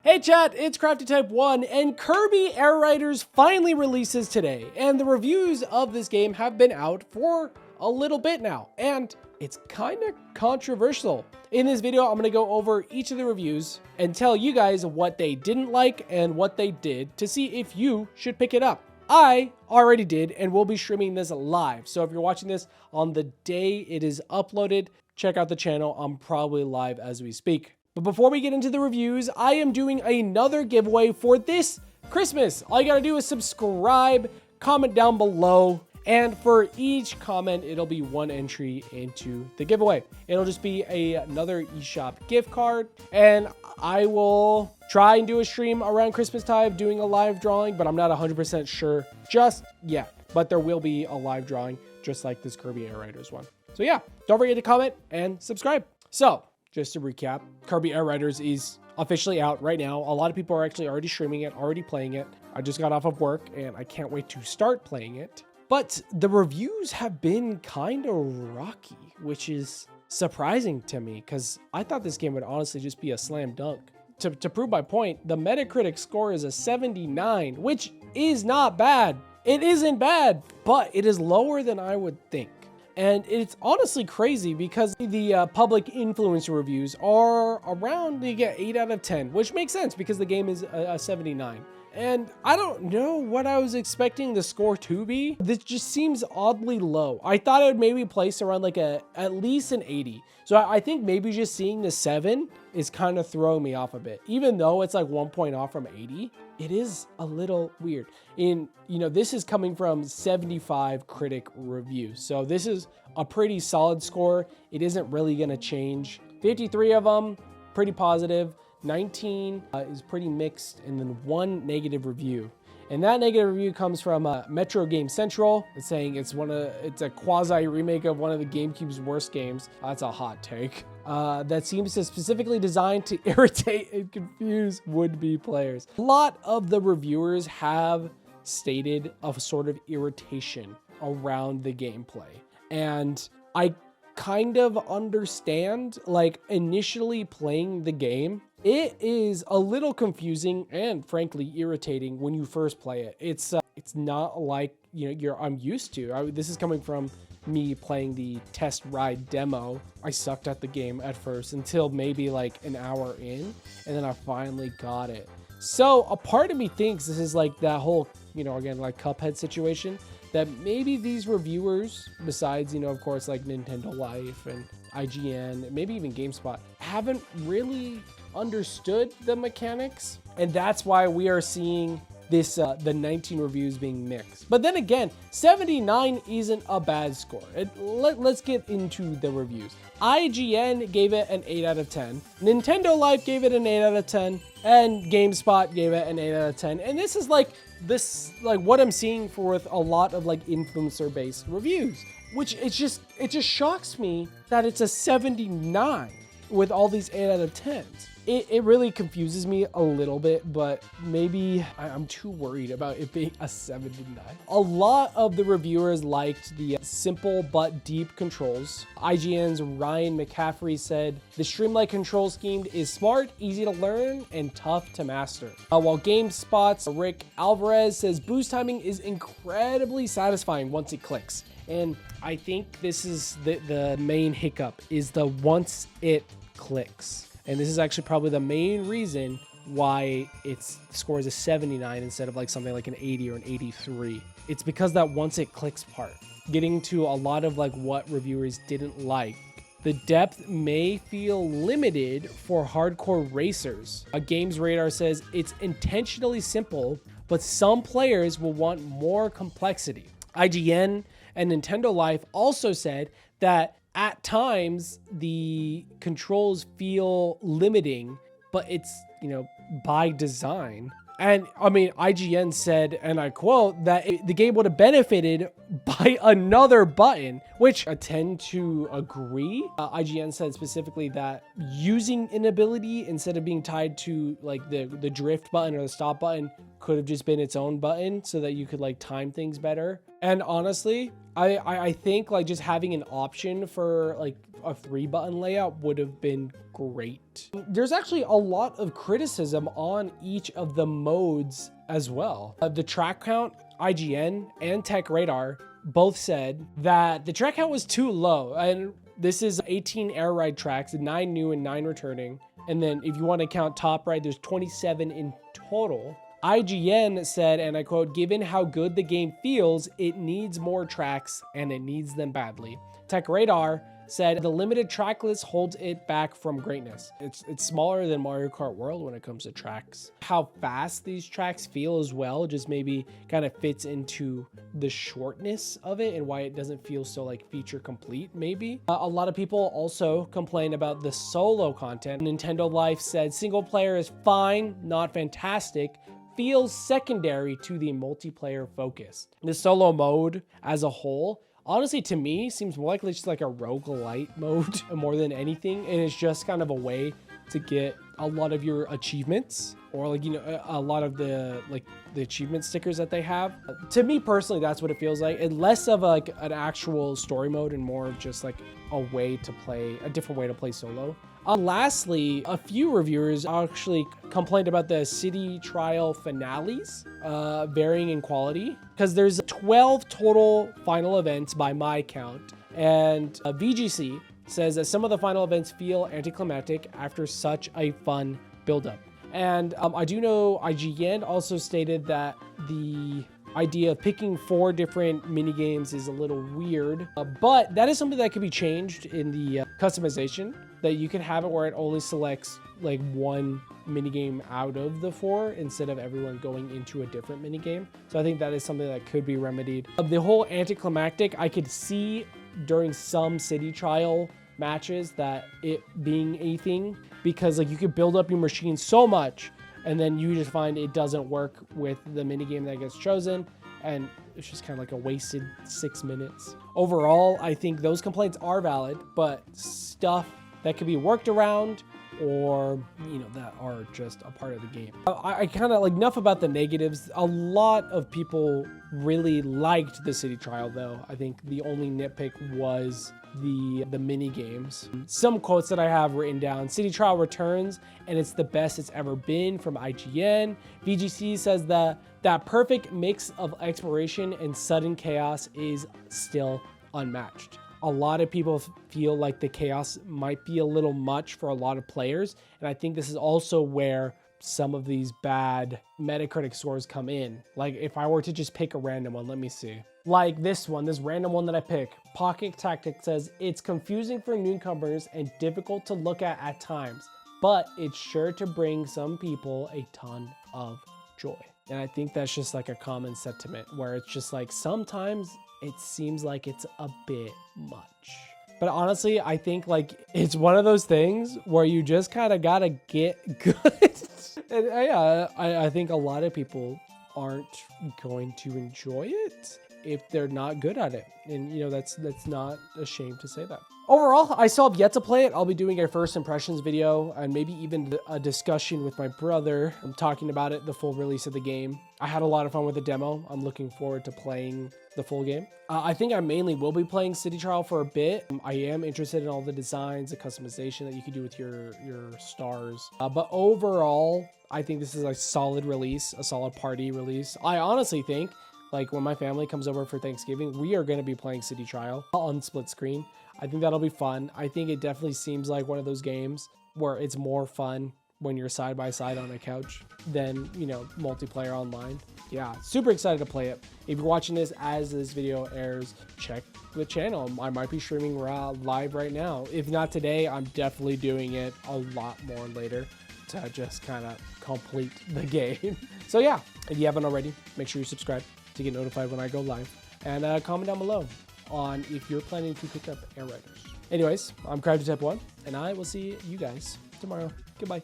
Hey chat, it's Crafty Type 1, and Kirby Air Riders finally releases today, and the reviews of this game have been out for a little bit now, and it's kind of controversial. In this video, I'm going to go over each of the reviews and tell you guys what they didn't like and what they did to see if you should pick it up. I already did, and we'll be streaming this live, so if you're watching this on the day it is uploaded, check out the channel. I'm probably live as we speak. But before we get into the reviews, I am doing another giveaway for this Christmas. All you gotta do is subscribe, comment down below, and for each comment, it'll be one entry into the giveaway. It'll just be another eShop gift card, and I will try and do a stream around Christmas time doing a live drawing, but I'm not 100% sure just yet. But there will be a live drawing just like this Kirby Air Riders one. So yeah, don't forget to comment and subscribe. So, just to recap, Kirby Air Riders is officially out right now. A lot of people are actually already streaming it, already playing it. I just got off of work and I can't wait to start playing it. But the reviews have been kind of rocky, which is surprising to me because I thought this game would honestly just be a slam dunk. To prove my point, the Metacritic score is a 79, which is not bad. It isn't bad, but it is lower than I would think. And it's honestly crazy because the public influencer reviews are around, you get 8 out of 10, which makes sense because the game is a 79. And I don't know what I was expecting the score to be. This just seems oddly low. I thought it would maybe place around like at least an 80. So I think maybe just seeing the 7 is kind of throwing me off a bit. Even though it's like 1 point off from 80, it is a little weird. This is coming from 75 Critic reviews. So this is a pretty solid score. It isn't really going to change. 53 of them, pretty positive. 19 is pretty mixed, and then 1 negative review. And that negative review comes from Metro Game Central. It's saying it's a quasi remake of one of the GameCube's worst games. That's a hot take. That seems to specifically designed to irritate and confuse would-be players. A lot of the reviewers have stated a sort of irritation around the gameplay. And I kind of understand, like, initially playing the game, it is a little confusing and frankly irritating when you first play it. It's not like I'm used to. This is coming from me playing the test ride demo. I sucked at the game at first until maybe like an hour in, and then I finally got it. So a part of me thinks this is like that whole, again, like Cuphead situation, that maybe these reviewers, besides, of course, like Nintendo Life and IGN, maybe even GameSpot, haven't really understood the mechanics. And that's why we are seeing this, the 19 reviews being mixed. But then again, 79 isn't a bad score. Let's get into the reviews. IGN gave it an 8 out of 10. Nintendo Life gave it an 8 out of 10. And GameSpot gave it an 8 out of 10. And this is like what I'm seeing for with a lot of like influencer based reviews, which it just shocks me that it's a 79 with all these 8 out of 10s. It really confuses me a little bit, but maybe I'm too worried about it being a 79. A lot of the reviewers liked the simple but deep controls. IGN's Ryan McCaffrey said, the streamlined control scheme is smart, easy to learn, and tough to master. While GameSpot's Rick Alvarez says, boost timing is incredibly satisfying once it clicks. And I think this is the main hiccup, is the once it clicks. And this is actually probably the main reason why its score is a 79 instead of like something like an 80 or an 83. It's because that once it clicks part. Getting to a lot of like what reviewers didn't like. The depth may feel limited for hardcore racers. A Games Radar says it's intentionally simple, but some players will want more complexity. IGN and Nintendo Life also said that at times the controls feel limiting, but it's, by design. And I mean, IGN said, and I quote, that the game would have benefited by another button, which I tend to agree. IGN said specifically that using an ability instead of being tied to like the drift button or the stop button could have just been its own button so that you could like time things better. And honestly, I think like just having an option for like a 3-button layout would have been great. There's actually a lot of criticism on each of the modes as well. The track count, IGN and Tech Radar both said that the track count was too low. And this is 18 air ride tracks, 9 new and 9 returning. And then if you want to count top ride, there's 27 in total. IGN said, and I quote, "Given how good the game feels, it needs more tracks and it needs them badly." Tech Radar said the limited track list holds it back from greatness. It's smaller than Mario Kart World when it comes to tracks. How fast these tracks feel as well just maybe kind of fits into the shortness of it and why it doesn't feel so like feature complete maybe. A lot of people also complain about the solo content. Nintendo Life said single player is fine, not fantastic, feels secondary to the multiplayer focus. The solo mode as a whole, honestly, to me, seems more likely just like a roguelite mode more than anything. And it's just kind of a way to get a lot of your achievements or like, you know, a lot of the achievement stickers that they have. To me personally, that's what it feels like. And less of like an actual story mode and more of just like a different way to play solo. Lastly, a few reviewers actually complained about the city trial finales varying in quality because there's 12 total final events by my count, and VGC says that some of the final events feel anticlimactic after such a fun buildup. And I do know IGN also stated that the idea of picking 4 different mini games is a little weird, but that is something that could be changed in the customization, that you can have it where it only selects like one mini game out of the 4 instead of everyone going into a different mini game. So I think that is something that could be remedied. The whole anticlimactic, I could see during some city trial matches that it being a thing, because like you could build up your machine so much and then you just find it doesn't work with the minigame that gets chosen, and it's just kind of like a wasted 6 minutes. Overall, I think those complaints are valid, but stuff that could be worked around or, you know, that are just a part of the game. I kind of like, enough about the negatives. A lot of people really liked the city trial though. I think the only nitpick was the mini games. Some quotes that I have written down: city trial returns and it's the best it's ever been from IGN. VGC says that perfect mix of exploration and sudden chaos is still unmatched. A lot of people feel like the chaos might be a little much for a lot of players, and I think this is also where some of these bad Metacritic scores come in. Like if I were to just pick a random one, let me see. Like this random one that I pick, Pocket Tactic says, it's confusing for newcomers and difficult to look at times, but it's sure to bring some people a ton of joy. And I think that's just like a common sentiment where it's just like sometimes it seems like it's a bit much. But honestly, I think like it's one of those things where you just kind of gotta get good. And yeah, I think a lot of people aren't going to enjoy it if they're not good at it. And you know, that's not a shame to say that. Overall, I still have yet to play it. I'll be doing a first impressions video and maybe even a discussion with my brother. I'm talking about it, the full release of the game. I had a lot of fun with the demo. I'm looking forward to playing the full game. I think I mainly will be playing City Trial for a bit. I am interested in all the designs, the customization that you can do with your stars. But overall, I think this is a solid release, a solid party release. I honestly think, like when my family comes over for Thanksgiving, we are going to be playing City Trial on split screen. I think that'll be fun. I think it definitely seems like one of those games where it's more fun when you're side by side on a couch than, you know, multiplayer online. Yeah, super excited to play it. If you're watching this as this video airs, check the channel. I might be streaming live right now. If not today, I'm definitely doing it a lot more later to just kind of complete the game. So yeah, if you haven't already, make sure you subscribe to get notified when I go live, and comment down below on if you're planning to pick up Air Riders. Anyways, I'm CryptoType1, and I will see you guys tomorrow. Goodbye.